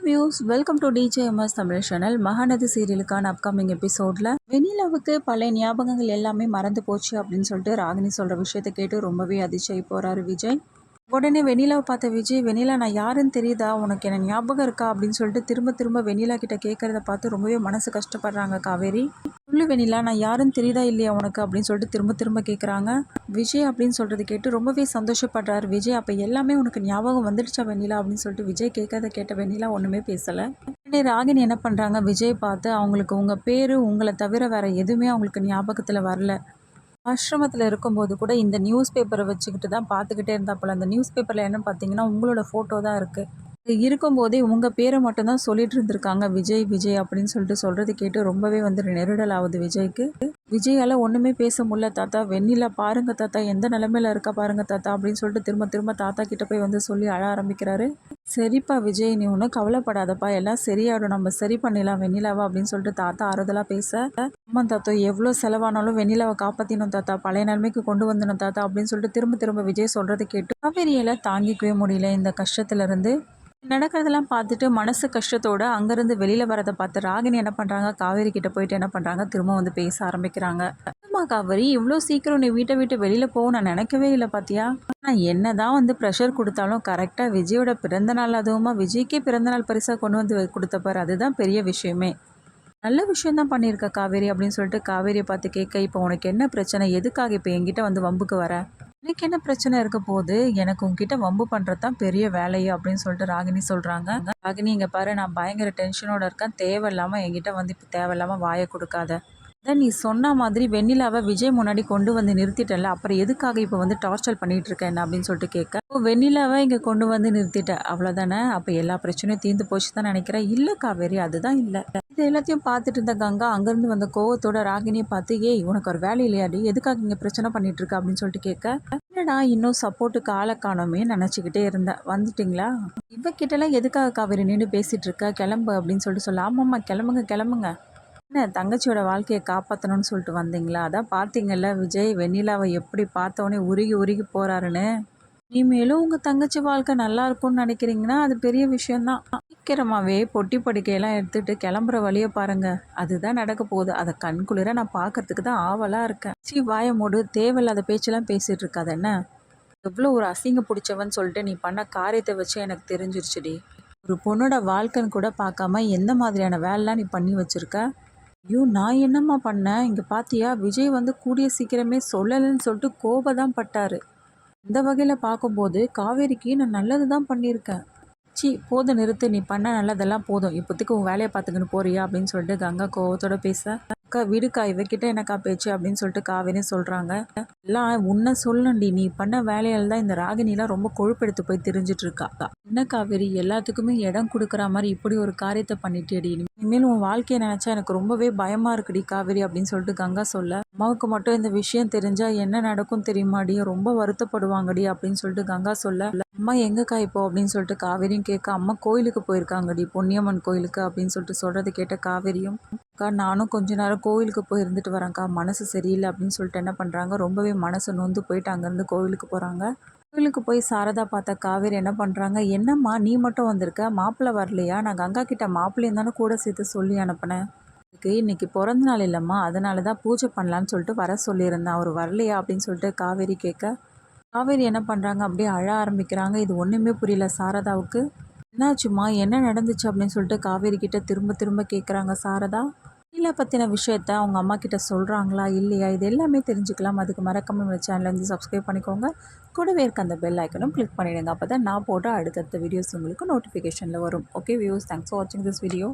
Views welcome to DJMS Tamil channel. Mahanadhi சீரியலுக்கான upcoming எபிசோடில் வெண்ணிலாவுக்கு பழைய ஞாபகங்கள் எல்லாமே மறந்து போச்சு அப்படின்னு சொல்லிட்டு ராகினி சொல்கிற விஷயத்தை கேட்டு ரொம்பவே அதிர்ச்சியாகி போகிறாரு விஜய். உடனே வெண்ணிலாவை பார்த்த விஜய், வெண்ணிலா நான் யாருன்னு தெரியுதா, உனக்கு என்ன ஞாபகம் இருக்கா அப்படின்னு சொல்லிட்டு திரும்ப திரும்ப வெண்ணிலா கிட்ட கேட்குறத பார்த்து ரொம்பவே மனசு கஷ்டப்படுறாங்க காவேரி. சொல்லு வெண்ணிலா, நான் யாருன்னு தெரியுதா இல்லையா உனக்கு அப்படின்னு சொல்லிட்டு திரும்ப திரும்ப கேட்குறாங்க. விஜய் அப்படின்னு சொல்கிறது கேட்டு ரொம்பவே சந்தோஷப்படுறாரு விஜய். அப்போ எல்லாமே உனக்கு ஞாபகம் வந்துடுச்சா வெண்ணிலா அப்படின்னு சொல்லிட்டு விஜய் கேட்கறத கேட்ட வெண்ணிலா ஒன்றுமே பேசலை. உடனே ராகினி என்ன பண்ணுறாங்க, விஜய் பார்த்து அவங்களுக்கு உங்கள் பேர் உங்களை தவிர வேறு எதுவுமே அவங்களுக்கு ஞாபகத்தில் வரல. ஆசிரமத்தில் இருக்கும்போது கூட இந்த நியூஸ் பேப்பரை வச்சுக்கிட்டு தான் பார்த்துக்கிட்டே இருந்தாப்புல. அந்த நியூஸ் பேப்பரில் என்னன்னு பார்த்தீங்கன்னா உங்களோட ஃபோட்டோ தான் இருக்குது. இருக்கும்போதே உங்கள் பேரை மட்டும்தான் சொல்லிட்டு இருந்திருக்காங்க, விஜய் விஜய் அப்படின்னு சொல்லிட்டு சொல்கிறது கேட்டு ரொம்பவே நெருடல் ஆகுது விஜய்க்கு. விஜயால் ஒன்றுமே பேச முடியல. தாத்தா வெண்ணிலா பாருங்க தாத்தா, எந்த நிலமையில இருக்கா பாருங்க தாத்தா அப்படின்னு சொல்லிட்டு திரும்ப திரும்ப தாத்தா கிட்ட போய் சொல்லி அழ ஆரம்பிக்கிறாரு. சரிப்பா விஜய், நீ ஒன்றும் கவலைப்படாதப்பா, எல்லாம் சரியாயிடும், நம்ம சரி பண்ணிடலாம் வெண்ணிலாவா அப்படின்னு சொல்லிட்டு தாத்தா ஆறுதலாக பேச, ஆமாம் தாத்தா எவ்வளோ செலவானாலும் வெண்ணிலாவை காப்பாற்றினோம் தாத்தா, பழைய நிலைமைக்கு கொண்டு வந்துடணும் தாத்தா அப்படின்னு சொல்லிட்டு திரும்ப திரும்ப விஜய் சொல்கிறது கேட்டு காவேரியால் தாங்கிக்கவே முடியல இந்த கஷ்டத்துலேருந்து. நடக்கிறதெல்லாம் பார்த்துட்டு மனசு கஷ்டத்தோடு அங்கேருந்து வெளியில் வரதை பார்த்து ராகினி என்ன பண்ணுறாங்க, காவேரி கிட்ட போயிட்டு என்ன பண்ணுறாங்க, திரும்ப பேச ஆரம்பிக்கிறாங்க. அம்மா காவேரி, இவ்வளோ சீக்கிரம் நீ வீட்டை விட்டு வெளியில் போக நான் நினைக்கவே இல்லை பார்த்தியா. நான் என்ன தான் ப்ரெஷர் கொடுத்தாலும் கரெக்டாக விஜயோட பிறந்தநாள், அதுவுமா விஜய்க்கே பிறந்தநாள் பரிசாக கொண்டு வந்து கொடுத்தப்பாரு, அதுதான் பெரிய விஷயமே. நல்ல விஷயம் தான் பண்ணியிருக்க காவேரி அப்படின்னு சொல்லிட்டு காவேரியை பார்த்து கேட்க, இப்போ உனக்கு என்ன பிரச்சனை, எதுக்காக இப்போ என்கிட்ட வம்புக்கு வர, எனக்கு என்ன பிரச்சனை இருக்க போது, எனக்கு உங்ககிட்ட வம்பு பண்ணுறது தான் பெரிய வேலையே அப்படின்னு சொல்லிட்டு ராகினி சொல்கிறாங்க. ராகினி இங்கே பாரு, நான் பயங்கர டென்ஷனோட இருக்கேன், தேவையில்லாமல் என்கிட்ட இப்போ தேவையில்லாமல் வாயை கொடுக்காத. அதான் நீ சொன்ன மாதிரி வெண்ணிலாவை விஜய் முன்னாடி கொண்டு நிறுத்திட்டல, அப்புறம் எதுக்காக இப்போ டார்ச்சர் பண்ணிகிட்டு இருக்கேன் என்ன அப்படின்னு சொல்லிட்டு கேட்க, வெண்ணிலாவை இங்கே கொண்டு நிறுத்திட்டேன் அவ்வளோதானே, அப்போ எல்லா பிரச்சனையும் தீர்ந்து போச்சு தான் நினைக்கிறேன். இல்லை காவேரி, அதுதான் இல்லை. இது எல்லாத்தையும் பார்த்துட்டு இருந்த கங்கா அங்கேருந்து வந்த கோவத்தோட ராகினியை பார்த்து, ஏய் உனக்கு ஒரு வேலை இல்லையாடி, எதுக்காக இங்கே பிரச்சனை பண்ணிட்டு இருக்க அப்படின்னு சொல்லிட்டு கேட்க, என்னடா இன்னும் சப்போர்ட்டுக்கு ஆளை காணோமே நினச்சிக்கிட்டே இருந்தேன், வந்துட்டிங்களா, இவக்கிட்டலாம் எதுக்காக காவேரி நின்று பேசிகிட்டு இருக்க, கிளம்பு அப்படின்னு சொல்லிட்டு சொல்ல, ஆமாம்மா கிளம்புங்க கிளம்புங்க, என்ன தங்கச்சியோட வாழ்க்கையை காப்பாற்றணும்னு சொல்லிட்டு வந்தீங்களா, அதான் பார்த்தீங்கல்ல விஜய் வெண்ணிலாவை எப்படி பார்த்தோன்னே உருகி உருகி போகிறாருன்னு. இனிமேலும் உங்கள் தங்கச்சி வாழ்க்கை நல்லா இருக்கும்னு நினைக்கிறீங்கன்னா அது பெரிய விஷயந்தான். சீக்கிரமாகவே பொட்டி படுக்கையெல்லாம் எடுத்துகிட்டு கிளம்புற வழியை பாருங்கள், அதுதான் நடக்க போகுது. அதை கண்குளிர நான் பார்க்கறதுக்கு தான் ஆவலாக இருக்கேன். வாய மூடு, தேவையில்லாத பேச்செல்லாம் பேசிகிட்டு இருக்காது என்ன. எவ்வளோ ஒரு அசிங்க பிடிச்சவன்னு சொல்லிட்டு நீ பண்ண காரியத்தை வச்சு எனக்கு தெரிஞ்சிருச்சுடி. ஒரு பொண்ணோட வாழ்க்கைன்னு கூட பார்க்காம எந்த மாதிரியான வேலைலாம் நீ பண்ணி வச்சுருக்க. ஐயோ நான் என்னம்மா பண்ணேன், இங்கே பார்த்தியா விஜய் கூடிய சீக்கிரமே சொல்லலைன்னு சொல்லிட்டு கோபம் தான் பட்டார். இந்த வகையில் பார்க்கும்போது காவேரிக்கு நான் நல்லது தான் பண்ணியிருக்கேன். போதும் நிறுத்து, நீ பண்ண நல்லதெல்லாம் போதும், இப்போதைக்கு உன் வேலையை பார்த்துக்கின்னு போறியா அப்படின்னு சொல்லிட்டு கங்கா கோவத்தோட பேச, அக்கா விடுக்கா இவகிட்ட என்னக்கா பேச்சு அப்படின்னு சொல்லிட்டு காவேரி சொல்கிறாங்க. எல்லாம் உன்னை சொல்லண்டி, நீ பண்ண வேலையால் தான் இந்த ராகினிலாம் ரொம்ப கொழுப்பெடுத்து போய் தெரிஞ்சிட்டு இருக்கா. என்ன காவேரி, எல்லாத்துக்குமே இடம் கொடுக்குற மாதிரி இப்படி ஒரு காரியத்தை பண்ணிட்டேடி, இனிமேல் உன் வாழ்க்கையை நினச்சா எனக்கு ரொம்பவே பயமாக இருக்குடி காவேரி அப்படின்னு சொல்லிட்டு கங்கா சொல்ல, அம்மாவுக்கு மட்டும் இந்த விஷயம் தெரிஞ்சால் என்ன நடக்கும் தெரியுமாடி, ரொம்ப வருத்தப்படுவாங்கடி அப்படின்னு சொல்லிட்டு கங்கா சொல்ல, அம்மா எங்கக்கா இப்போ அப்படின்னு சொல்லிட்டு காவேரியும் கேட்க, அம்மா கோயிலுக்கு போயிருக்காங்கடி, பொன்னியம்மன் கோயிலுக்கு அப்படின்னு சொல்லிட்டு சொல்கிறது கேட்ட காவேரியும், அக்கா நானும் கொஞ்ச நேரம் கோயிலுக்கு போய் இருந்துட்டு வரேன்க்கா, மனசு சரியில்லை அப்படின்னு சொல்லிட்டு என்ன பண்ணுறாங்க, ரொம்பவே மனசு நொந்து போயிட்டு அங்கேருந்து கோயிலுக்கு போகிறாங்க. கோயிலுக்கு போய் சாரதா பார்த்த காவேரி என்ன பண்ணுறாங்க, என்னம்மா நீ மட்டும் வந்திருக்க, மாப்பிள்ளை வரலையா, நான் கங்கா கிட்ட மாப்பிள்ளையும் தானே கூட சேர்த்து சொல்லி அனுப்பினேன், இன்னைக்கு பிறந்த நாள் இல்லைம்மா, அதனால தான் பூஜை பண்ணலான்னு சொல்லிட்டு வர சொல்லியிருந்தேன், அவர் வரலையா அப்படின்னு சொல்லிட்டு காவேரி கேட்க, காவேரி என்ன பண்ணுறாங்க, அப்படியே அழ ஆரம்பிக்கிறாங்க. இது ஒன்றுமே புரியல சாரதாவுக்கு. என்னாச்சுமா, என்ன நடந்துச்சு அப்படின்னு சொல்லிட்டு காவேரி கிட்ட திரும்ப திரும்ப கேட்குறாங்க சாரதா. இல்லை பற்றின விஷயத்த அவங்க அம்மா கிட்ட சொல்கிறாங்களா இல்லையா, இது எல்லாமே தெரிஞ்சுக்கலாம். அதுக்கு மறக்காம சேனலை சப்ஸ்கிரைப் பண்ணிக்கோங்க. கூடவே இருக்க அந்த பெல் ஐக்கனும் கிளிக் பண்ணிவிடுங்க, அப்போ தான் நான் போட்ட அடுத்தடுத்த வீடியோஸ் உங்களுக்கு நோட்டிஃபிகேஷனில் வரும். ஓகே வியூஸ், தேங்க்ஸ் ஃபார் வாட்சிங் திஸ் வீடியோ.